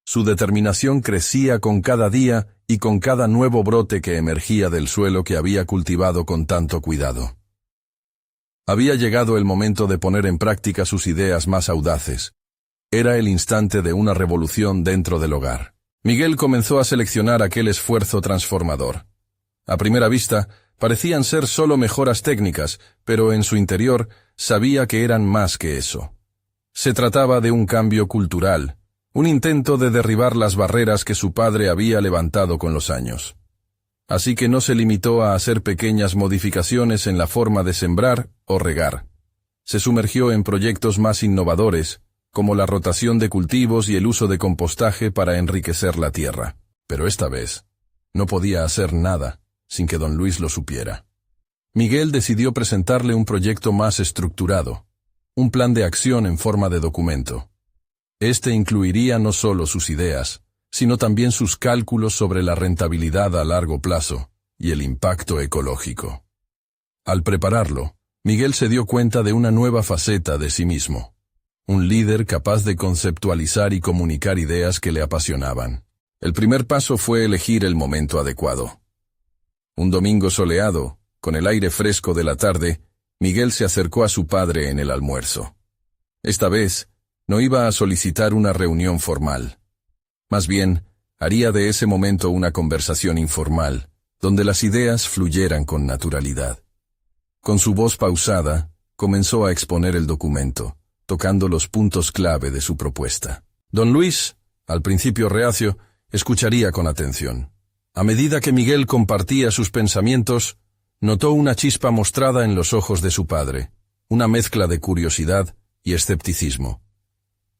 Su determinación crecía con cada día y con cada nuevo brote que emergía del suelo que había cultivado con tanto cuidado. Había llegado el momento de poner en práctica sus ideas más audaces. Era el instante de una revolución dentro del hogar. Miguel comenzó a seleccionar aquel esfuerzo transformador. A primera vista, parecían ser solo mejoras técnicas, pero en su interior sabía que eran más que eso. Se trataba de un cambio cultural, un intento de derribar las barreras que su padre había levantado con los años. Así que no se limitó a hacer pequeñas modificaciones en la forma de sembrar o regar. Se sumergió en proyectos más innovadores, como la rotación de cultivos y el uso de compostaje para enriquecer la tierra. Pero esta vez, no podía hacer nada sin que don Luis lo supiera. Miguel decidió presentarle un proyecto más estructurado, un plan de acción en forma de documento. Este incluiría no solo sus ideas, sino también sus cálculos sobre la rentabilidad a largo plazo y el impacto ecológico. Al prepararlo, Miguel se dio cuenta de una nueva faceta de sí mismo, un líder capaz de conceptualizar y comunicar ideas que le apasionaban. El primer paso fue elegir el momento adecuado. Un domingo soleado, con el aire fresco de la tarde, Miguel se acercó a su padre en el almuerzo. Esta vez, no iba a solicitar una reunión formal. Más bien, haría de ese momento una conversación informal, donde las ideas fluyeran con naturalidad. Con su voz pausada, comenzó a exponer el documento, tocando los puntos clave de su propuesta. Don Luis, al principio reacio, escucharía con atención. A medida que Miguel compartía sus pensamientos, notó una chispa mostrada en los ojos de su padre, una mezcla de curiosidad y escepticismo.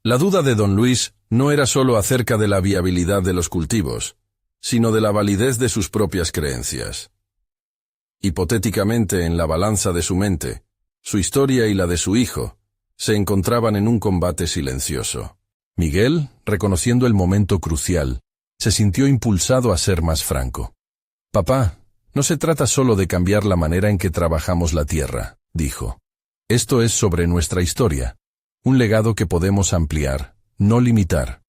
La duda de don Luis no era solo acerca de la viabilidad de los cultivos, sino de la validez de sus propias creencias. Hipotéticamente, en la balanza de su mente, su historia y la de su hijo se encontraban en un combate silencioso. Miguel, reconociendo el momento crucial, se sintió impulsado a ser más franco. «Papá, no se trata solo de cambiar la manera en que trabajamos la tierra», dijo. «Esto es sobre nuestra historia, un legado que podemos ampliar, no limitar.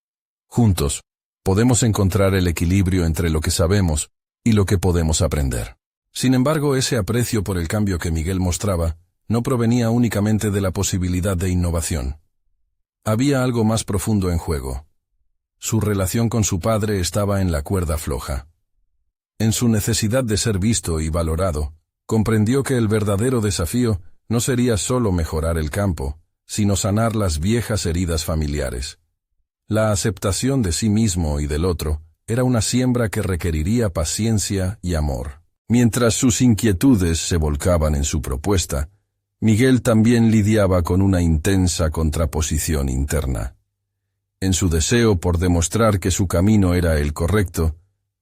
Juntos, podemos encontrar el equilibrio entre lo que sabemos y lo que podemos aprender». Sin embargo, ese aprecio por el cambio que Miguel mostraba no provenía únicamente de la posibilidad de innovación. Había algo más profundo en juego. Su relación con su padre estaba en la cuerda floja. En su necesidad de ser visto y valorado, comprendió que el verdadero desafío no sería solo mejorar el campo, sino sanar las viejas heridas familiares. La aceptación de sí mismo y del otro era una siembra que requeriría paciencia y amor. Mientras sus inquietudes se volcaban en su propuesta, Miguel también lidiaba con una intensa contraposición interna. En su deseo por demostrar que su camino era el correcto,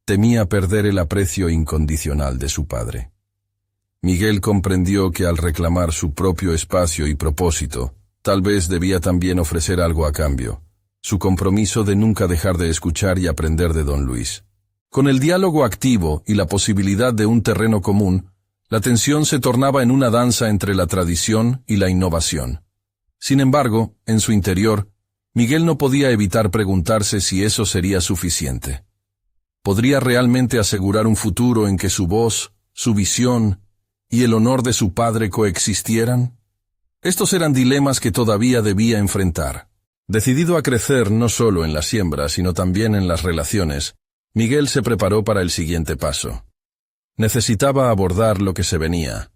temía perder el aprecio incondicional de su padre. Miguel comprendió que al reclamar su propio espacio y propósito, tal vez debía también ofrecer algo a cambio, su compromiso de nunca dejar de escuchar y aprender de don Luis. Con el diálogo activo y la posibilidad de un terreno común, la tensión se tornaba en una danza entre la tradición y la innovación. Sin embargo, en su interior, Miguel no podía evitar preguntarse si eso sería suficiente. ¿Podría realmente asegurar un futuro en que su voz, su visión y el honor de su padre coexistieran? Estos eran dilemas que todavía debía enfrentar. Decidido a crecer no solo en la siembra, sino también en las relaciones, Miguel se preparó para el siguiente paso. Necesitaba abordar lo que se venía.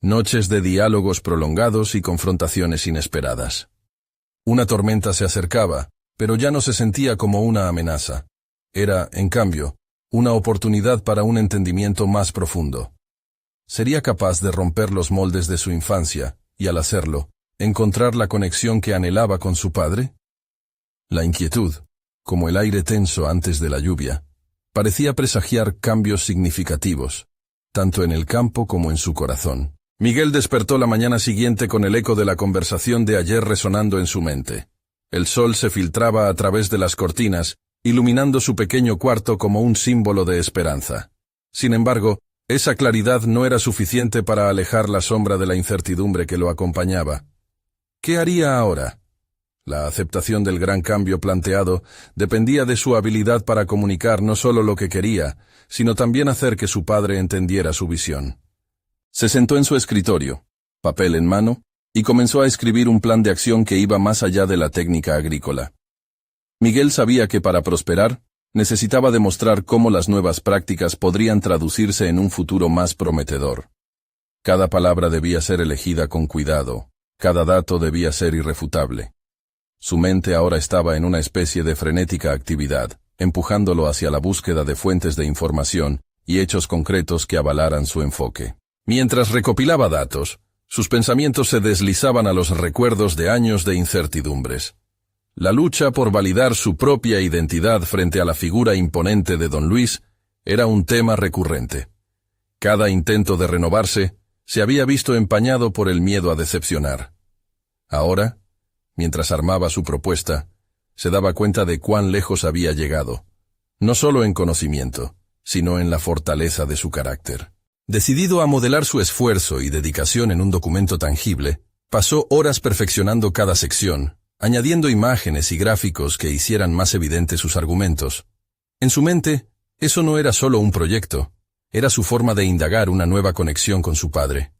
Noches de diálogos prolongados y confrontaciones inesperadas. Una tormenta se acercaba, pero ya no se sentía como una amenaza. Era, en cambio, una oportunidad para un entendimiento más profundo. ¿Sería capaz de romper los moldes de su infancia, y al hacerlo, encontrar la conexión que anhelaba con su padre? La inquietud, como el aire tenso antes de la lluvia, parecía presagiar cambios significativos, tanto en el campo como en su corazón. Miguel despertó la mañana siguiente con el eco de la conversación de ayer resonando en su mente. El sol se filtraba a través de las cortinas, iluminando su pequeño cuarto como un símbolo de esperanza. Sin embargo, esa claridad no era suficiente para alejar la sombra de la incertidumbre que lo acompañaba. ¿Qué haría ahora? La aceptación del gran cambio planteado dependía de su habilidad para comunicar no solo lo que quería, sino también hacer que su padre entendiera su visión. Se sentó en su escritorio, papel en mano, y comenzó a escribir un plan de acción que iba más allá de la técnica agrícola. Miguel sabía que para prosperar, necesitaba demostrar cómo las nuevas prácticas podrían traducirse en un futuro más prometedor. Cada palabra debía ser elegida con cuidado, cada dato debía ser irrefutable. Su mente ahora estaba en una especie de frenética actividad, empujándolo hacia la búsqueda de fuentes de información y hechos concretos que avalaran su enfoque. Mientras recopilaba datos, sus pensamientos se deslizaban a los recuerdos de años de incertidumbres. La lucha por validar su propia identidad frente a la figura imponente de don Luis era un tema recurrente. Cada intento de renovarse se había visto empañado por el miedo a decepcionar. Ahora, mientras armaba su propuesta, se daba cuenta de cuán lejos había llegado, no solo en conocimiento, sino en la fortaleza de su carácter. Decidido a modelar su esfuerzo y dedicación en un documento tangible, pasó horas perfeccionando cada sección, añadiendo imágenes y gráficos que hicieran más evidentes sus argumentos. En su mente, eso no era solo un proyecto, era su forma de indagar una nueva conexión con su padre.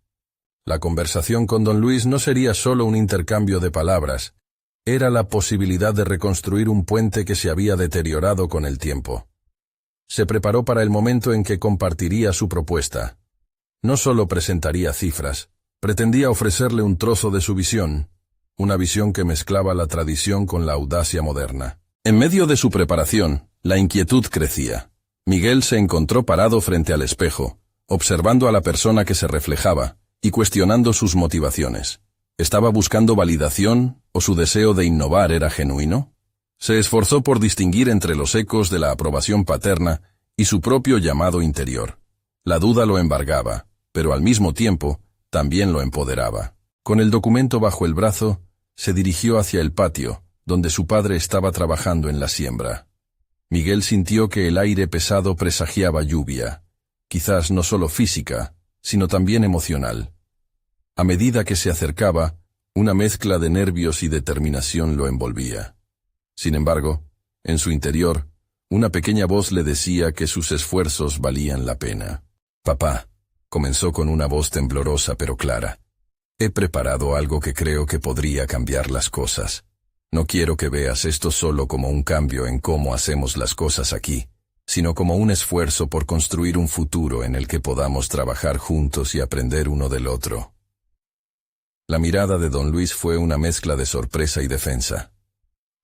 La conversación con don Luis no sería solo un intercambio de palabras, era la posibilidad de reconstruir un puente que se había deteriorado con el tiempo. Se preparó para el momento en que compartiría su propuesta. No solo presentaría cifras, pretendía ofrecerle un trozo de su visión, una visión que mezclaba la tradición con la audacia moderna. En medio de su preparación, la inquietud crecía. Miguel se encontró parado frente al espejo, observando a la persona que se reflejaba, y cuestionando sus motivaciones. ¿Estaba buscando validación o su deseo de innovar era genuino? Se esforzó por distinguir entre los ecos de la aprobación paterna y su propio llamado interior. La duda lo embargaba, pero al mismo tiempo también lo empoderaba. Con el documento bajo el brazo, se dirigió hacia el patio, donde su padre estaba trabajando en la siembra. Miguel sintió que el aire pesado presagiaba lluvia, quizás no solo física, sino también emocional. A medida que se acercaba, una mezcla de nervios y determinación lo envolvía. Sin embargo, en su interior, una pequeña voz le decía que sus esfuerzos valían la pena. «Papá», comenzó con una voz temblorosa pero clara, «he preparado algo que creo que podría cambiar las cosas. No quiero que veas esto solo como un cambio en cómo hacemos las cosas aquí, sino como un esfuerzo por construir un futuro en el que podamos trabajar juntos y aprender uno del otro». La mirada de don Luis fue una mezcla de sorpresa y defensa.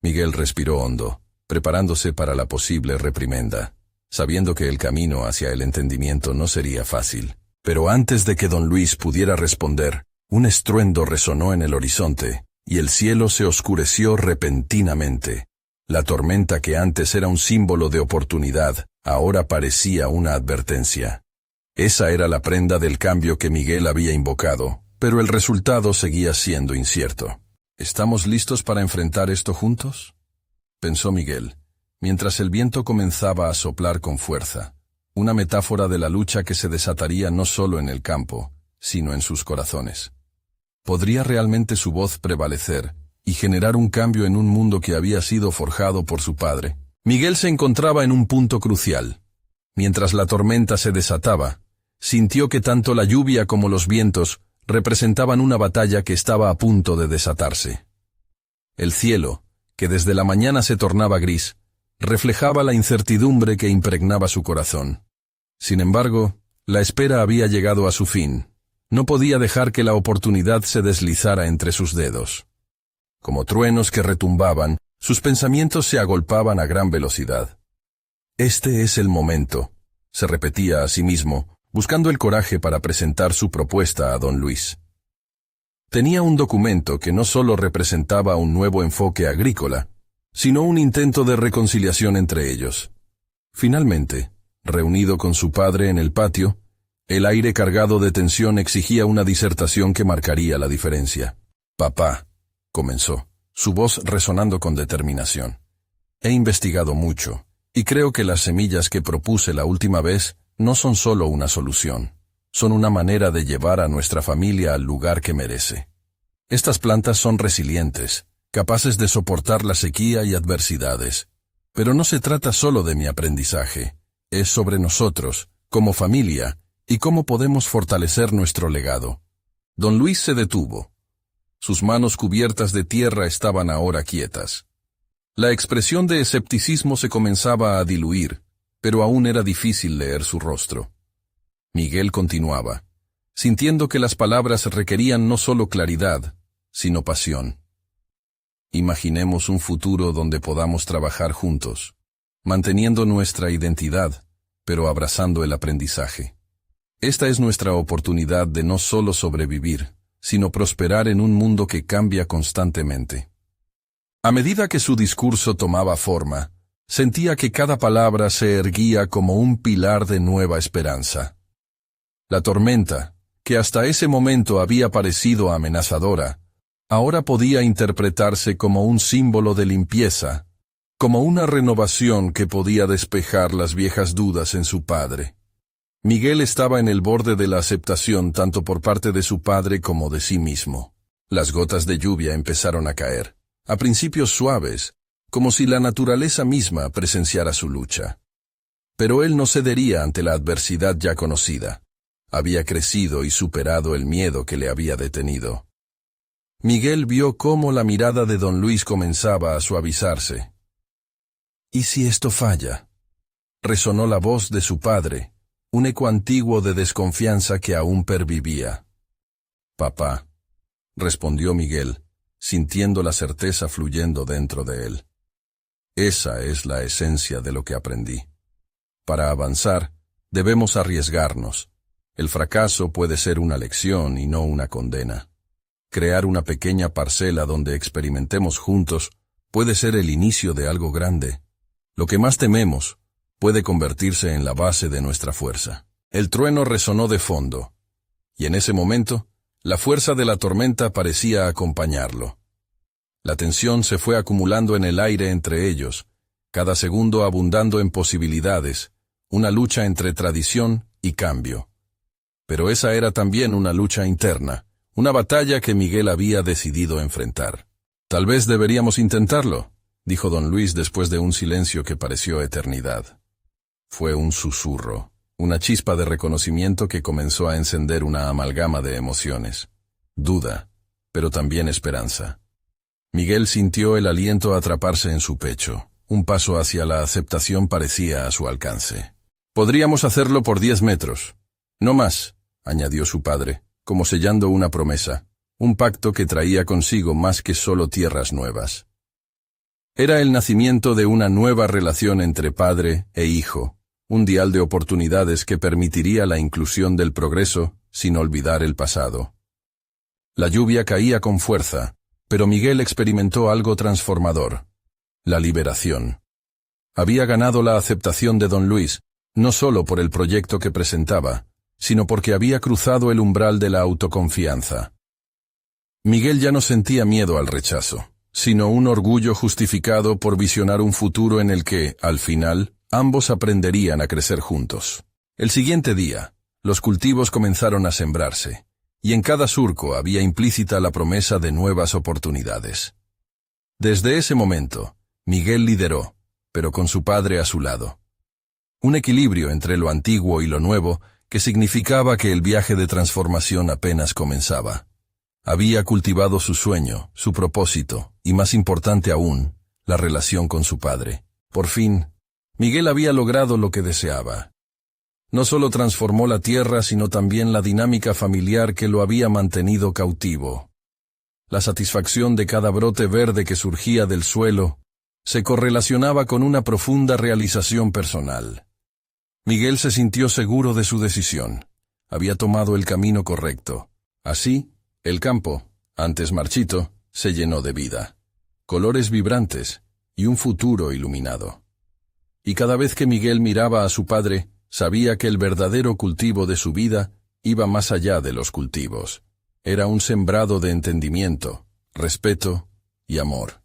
Miguel respiró hondo, preparándose para la posible reprimenda, sabiendo que el camino hacia el entendimiento no sería fácil. Pero antes de que don Luis pudiera responder, un estruendo resonó en el horizonte, y el cielo se oscureció repentinamente. La tormenta que antes era un símbolo de oportunidad, ahora parecía una advertencia. Esa era la prenda del cambio que Miguel había invocado, pero el resultado seguía siendo incierto. ¿Estamos listos para enfrentar esto juntos?, pensó Miguel, mientras el viento comenzaba a soplar con fuerza, una metáfora de la lucha que se desataría no solo en el campo, sino en sus corazones. ¿Podría realmente su voz prevalecer y generar un cambio en un mundo que había sido forjado por su padre? Miguel se encontraba en un punto crucial. Mientras la tormenta se desataba, sintió que tanto la lluvia como los vientos representaban una batalla que estaba a punto de desatarse. El cielo, que desde la mañana se tornaba gris, reflejaba la incertidumbre que impregnaba su corazón. Sin embargo, la espera había llegado a su fin. No podía dejar que la oportunidad se deslizara entre sus dedos. Como truenos que retumbaban, sus pensamientos se agolpaban a gran velocidad. «Este es el momento», se repetía a sí mismo, buscando el coraje para presentar su propuesta a don Luis. Tenía un documento que no solo representaba un nuevo enfoque agrícola, sino un intento de reconciliación entre ellos. Finalmente, reunido con su padre en el patio, el aire cargado de tensión exigía una disertación que marcaría la diferencia. «Papá», comenzó, su voz resonando con determinación. «He investigado mucho, y creo que las semillas que propuse la última vez no son solo una solución, son una manera de llevar a nuestra familia al lugar que merece. Estas plantas son resilientes, capaces de soportar la sequía y adversidades. Pero no se trata solo de mi aprendizaje, es sobre nosotros, como familia, y cómo podemos fortalecer nuestro legado». Don Luis se detuvo. Sus manos cubiertas de tierra estaban ahora quietas. La expresión de escepticismo se comenzaba a diluir, pero aún era difícil leer su rostro. Miguel continuaba, sintiendo que las palabras requerían no solo claridad, sino pasión. «Imaginemos un futuro donde podamos trabajar juntos, manteniendo nuestra identidad, pero abrazando el aprendizaje. Esta es nuestra oportunidad de no solo sobrevivir, sino prosperar en un mundo que cambia constantemente». A medida que su discurso tomaba forma, sentía que cada palabra se erguía como un pilar de nueva esperanza. La tormenta, que hasta ese momento había parecido amenazadora, ahora podía interpretarse como un símbolo de limpieza, como una renovación que podía despejar las viejas dudas en su padre. Miguel estaba en el borde de la aceptación tanto por parte de su padre como de sí mismo. Las gotas de lluvia empezaron a caer, a principios suaves, como si la naturaleza misma presenciara su lucha. Pero él no cedería ante la adversidad ya conocida. Había crecido y superado el miedo que le había detenido. Miguel vio cómo la mirada de don Luis comenzaba a suavizarse. «¿Y si esto falla?», resonó la voz de su padre, un eco antiguo de desconfianza que aún pervivía. «Papá», respondió Miguel, sintiendo la certeza fluyendo dentro de él. «Esa es la esencia de lo que aprendí. Para avanzar, debemos arriesgarnos. El fracaso puede ser una lección y no una condena. Crear una pequeña parcela donde experimentemos juntos puede ser el inicio de algo grande. Lo que más tememos puede convertirse en la base de nuestra fuerza». El trueno resonó de fondo, y en ese momento, la fuerza de la tormenta parecía acompañarlo. La tensión se fue acumulando en el aire entre ellos, cada segundo abundando en posibilidades, una lucha entre tradición y cambio. Pero esa era también una lucha interna, una batalla que Miguel había decidido enfrentar. «Tal vez deberíamos intentarlo», dijo don Luis después de un silencio que pareció eternidad. Fue un susurro, una chispa de reconocimiento que comenzó a encender una amalgama de emociones. Duda, pero también esperanza. Miguel sintió el aliento atraparse en su pecho. Un paso hacia la aceptación parecía a su alcance. «Podríamos hacerlo por 10 metros. No más», añadió su padre, como sellando una promesa, un pacto que traía consigo más que solo tierras nuevas. Era el nacimiento de una nueva relación entre padre e hijo, un dial de oportunidades que permitiría la inclusión del progreso sin olvidar el pasado. La lluvia caía con fuerza, pero Miguel experimentó algo transformador: la liberación. Había ganado la aceptación de don Luis, no solo por el proyecto que presentaba, sino porque había cruzado el umbral de la autoconfianza. Miguel ya no sentía miedo al rechazo, sino un orgullo justificado por visionar un futuro en el que, al final, ambos aprenderían a crecer juntos. El siguiente día, los cultivos comenzaron a sembrarse, y en cada surco había implícita la promesa de nuevas oportunidades. Desde ese momento, Miguel lideró, pero con su padre a su lado. Un equilibrio entre lo antiguo y lo nuevo que significaba que el viaje de transformación apenas comenzaba. Había cultivado su sueño, su propósito, y más importante aún, la relación con su padre. Por fin, Miguel había logrado lo que deseaba. No solo transformó la tierra, sino también la dinámica familiar que lo había mantenido cautivo. La satisfacción de cada brote verde que surgía del suelo se correlacionaba con una profunda realización personal. Miguel se sintió seguro de su decisión. Había tomado el camino correcto. Así, el campo, antes marchito, se llenó de vida, colores vibrantes y un futuro iluminado. Y cada vez que Miguel miraba a su padre, sabía que el verdadero cultivo de su vida iba más allá de los cultivos. Era un sembrado de entendimiento, respeto y amor.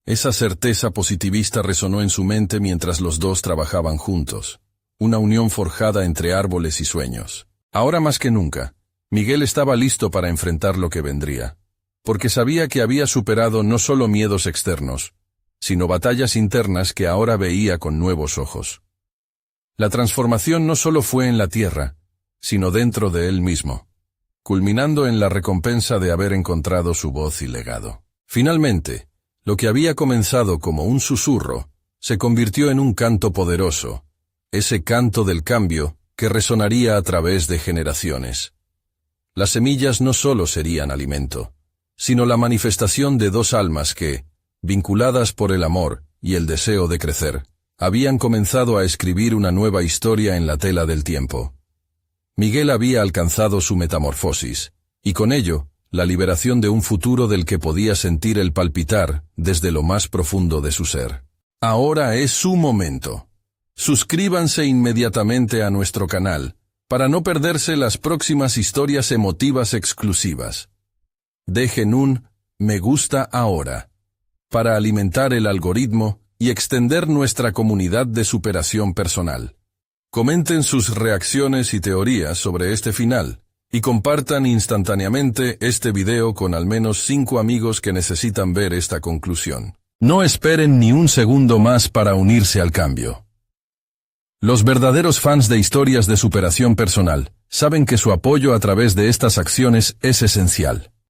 Esa certeza positivista resonó en su mente mientras los dos trabajaban juntos, una unión forjada entre árboles y sueños. Ahora más que nunca, Miguel estaba listo para enfrentar lo que vendría, porque sabía que había superado no solo miedos externos, sino batallas internas que ahora veía con nuevos ojos. La transformación no solo fue en la tierra, sino dentro de él mismo, culminando en la recompensa de haber encontrado su voz y legado. Finalmente, lo que había comenzado como un susurro, se convirtió en un canto poderoso, ese canto del cambio que resonaría a través de generaciones. Las semillas no solo serían alimento, sino la manifestación de dos almas que, vinculadas por el amor y el deseo de crecer, habían comenzado a escribir una nueva historia en la tela del tiempo. Miguel había alcanzado su metamorfosis, y con ello, la liberación de un futuro del que podía sentir el palpitar desde lo más profundo de su ser. Ahora es su momento. Suscríbanse inmediatamente a nuestro canal, para no perderse las próximas historias emotivas exclusivas. Dejen un me gusta ahora, para alimentar el algoritmo y extender nuestra comunidad de superación personal. Comenten sus reacciones y teorías sobre este final, y compartan instantáneamente este video con al menos 5 amigos que necesitan ver esta conclusión. No esperen ni un segundo más para unirse al cambio. Los verdaderos fans de historias de superación personal saben que su apoyo a través de estas acciones es esencial.